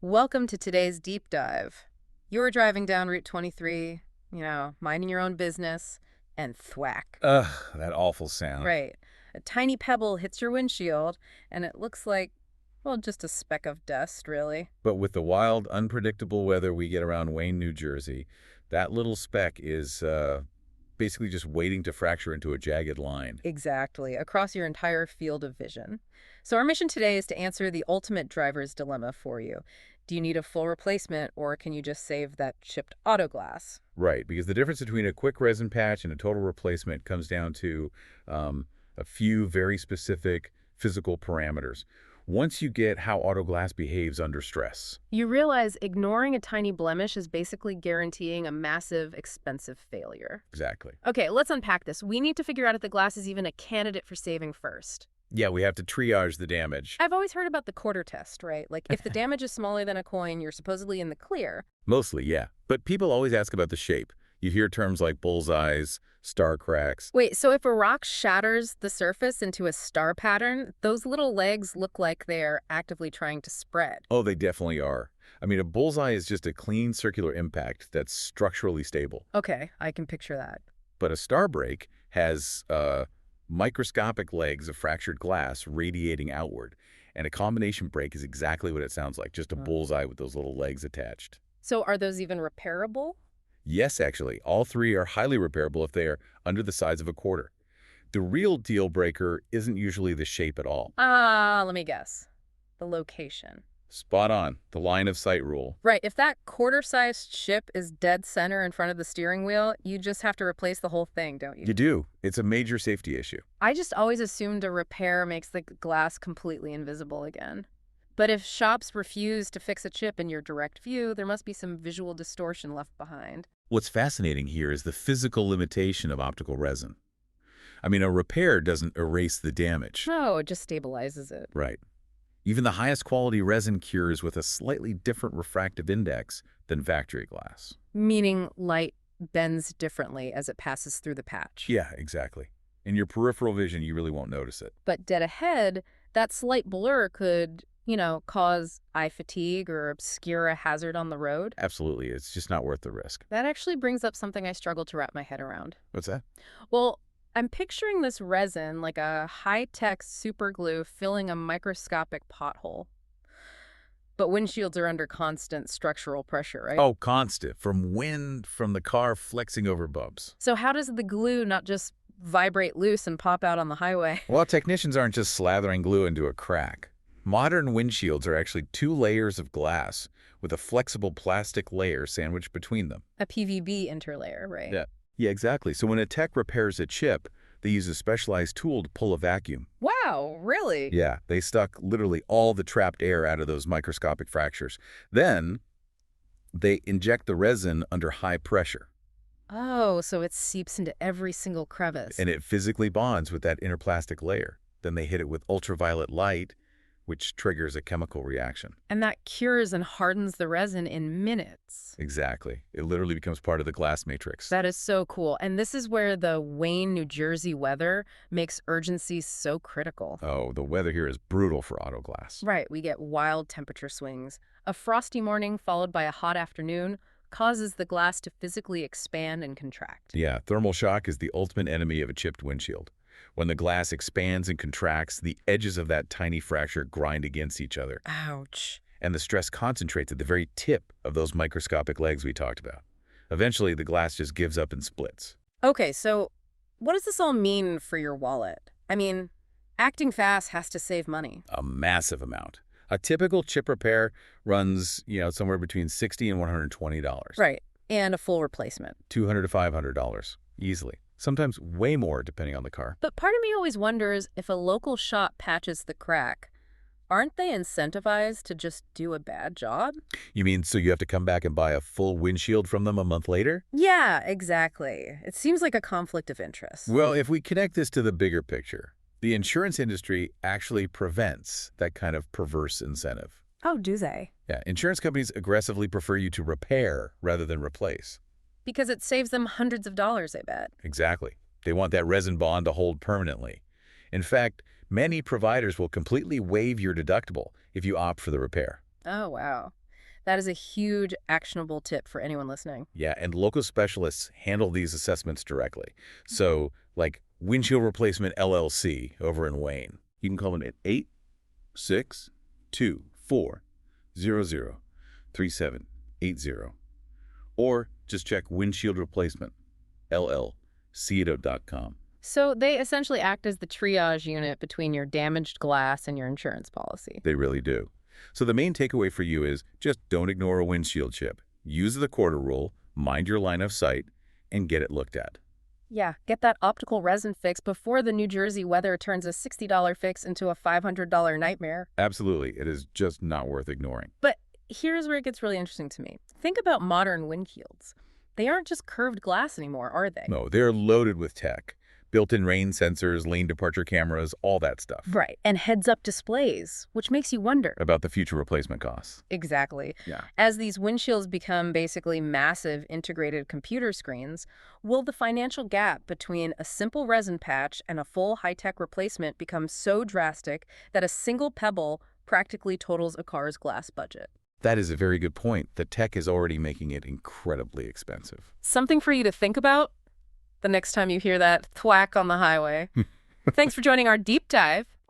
Welcome to today's deep dive. You're driving down Route 23, minding your own business, and thwack. Ugh, that awful sound. Right. A tiny pebble hits your windshield, and it looks like, well, just a speck of dust, really. But with the wild, unpredictable weather we get around Wayne, New Jersey, that little speck is basically just waiting to fracture into a jagged line. Exactly, across your entire field of vision. So our mission today is to answer the ultimate driver's dilemma for you. Do you need a full replacement, or can you just save that chipped auto glass? Right, because the difference between a quick resin patch and a total replacement comes down to a few very specific physical parameters. Once you get how auto glass behaves under stress. You realize ignoring a tiny blemish is basically guaranteeing a massive, expensive failure. Exactly. Okay, let's unpack this. We need to figure out if the glass is even a candidate for saving first. Yeah, we have to triage the damage. I've always heard about the quarter test, right? Like, if the damage is smaller than a coin, you're supposedly in the clear. Mostly, yeah. But people always ask about the shape. You hear terms like bullseyes, star cracks. Wait, so if a rock shatters the surface into a star pattern, those little legs look like they're actively trying to spread. Oh, they definitely are. I mean, a bullseye is just a clean circular impact that's structurally stable. Okay, I can picture that. But a star break has microscopic legs of fractured glass radiating outward. And a combination break is exactly what it sounds like, just a bullseye with those little legs attached. So are those even repairable? Yes, actually. All three are highly repairable if they are under the size of a quarter. The real deal breaker isn't usually the shape at all. Let me guess. The location. Spot on. The line of sight rule. Right, if that quarter-sized chip is dead center in front of the steering wheel, you just have to replace the whole thing, don't you? You do. It's a major safety issue. I just always assumed a repair makes the glass completely invisible again. But if shops refuse to fix a chip in your direct view, there must be some visual distortion left behind. What's fascinating here is the physical limitation of optical resin. I mean, a repair doesn't erase the damage. No, it just stabilizes it. Right. Even the highest quality resin cures with a slightly different refractive index than factory glass. Meaning light bends differently as it passes through the patch. Yeah, exactly. In your peripheral vision, you really won't notice it. But dead ahead, that slight blur could, cause eye fatigue or obscure a hazard on the road. Absolutely. It's just not worth the risk. That actually brings up something I struggle to wrap my head around. What's that? Well, I'm picturing this resin like a high-tech super glue filling a microscopic pothole. But windshields are under constant structural pressure, right? Oh, constant. From wind, from the car flexing over bumps. So how does the glue not just vibrate loose and pop out on the highway? Well, technicians aren't just slathering glue into a crack. Modern windshields are actually two layers of glass with a flexible plastic layer sandwiched between them. A PVB interlayer, right? Yeah, exactly. So when a tech repairs a chip, they use a specialized tool to pull a vacuum. Wow, really? Yeah, they suck literally all the trapped air out of those microscopic fractures. Then they inject the resin under high pressure. Oh, so it seeps into every single crevice. And it physically bonds with that inner plastic layer. Then they hit it with ultraviolet light, which triggers a chemical reaction. And that cures and hardens the resin in minutes. Exactly. It literally becomes part of the glass matrix. That is so cool. And this is where the Wayne, New Jersey weather makes urgency so critical. Oh, the weather here is brutal for auto glass. Right, we get wild temperature swings. A frosty morning followed by a hot afternoon causes the glass to physically expand and contract. Yeah, thermal shock is the ultimate enemy of a chipped windshield. When the glass expands and contracts, the edges of that tiny fracture grind against each other. Ouch. And the stress concentrates at the very tip of those microscopic legs we talked about. Eventually, the glass just gives up and splits. Okay, so what does this all mean for your wallet? I mean, acting fast has to save money. A massive amount. A typical chip repair runs, somewhere between $60 and $120. Right, and a full replacement. $200 to $500, easily. Sometimes way more, depending on the car. But part of me always wonders if a local shop patches the crack, aren't they incentivized to just do a bad job? You mean so you have to come back and buy a full windshield from them a month later? Yeah, exactly. It seems like a conflict of interest. Well, if we connect this to the bigger picture, the insurance industry actually prevents that kind of perverse incentive. Oh, do they? Yeah, insurance companies aggressively prefer you to repair rather than replace. Because it saves them hundreds of dollars, I bet. Exactly. They want that resin bond to hold permanently. In fact, many providers will completely waive your deductible if you opt for the repair. Oh, wow. That is a huge actionable tip for anyone listening. Yeah, and local specialists handle these assessments directly. So, like Windshield Replacement LLC over in Wayne. You can call them at 862-400-3780. Or just check Windshield Replacement LLC.com. So they essentially act as the triage unit between your damaged glass and your insurance policy. They really do. So the main takeaway for you is just don't ignore a windshield chip. Use the quarter rule, mind your line of sight, and get it looked at. Yeah, get that optical resin fix before the New Jersey weather turns a $60 fix into a $500 nightmare. Absolutely, it is just not worth ignoring. But here's where it gets really interesting to me. Think about modern windshields. They aren't just curved glass anymore, are they? No, they're loaded with tech. Built-in rain sensors, lane departure cameras, all that stuff. Right, and heads-up displays, which makes you wonder. About the future replacement costs. Exactly. Yeah. As these windshields become basically massive integrated computer screens, will the financial gap between a simple resin patch and a full high-tech replacement become so drastic that a single pebble practically totals a car's glass budget? That is a very good point. The tech is already making it incredibly expensive. Something for you to think about the next time you hear that thwack on the highway. Thanks for joining our deep dive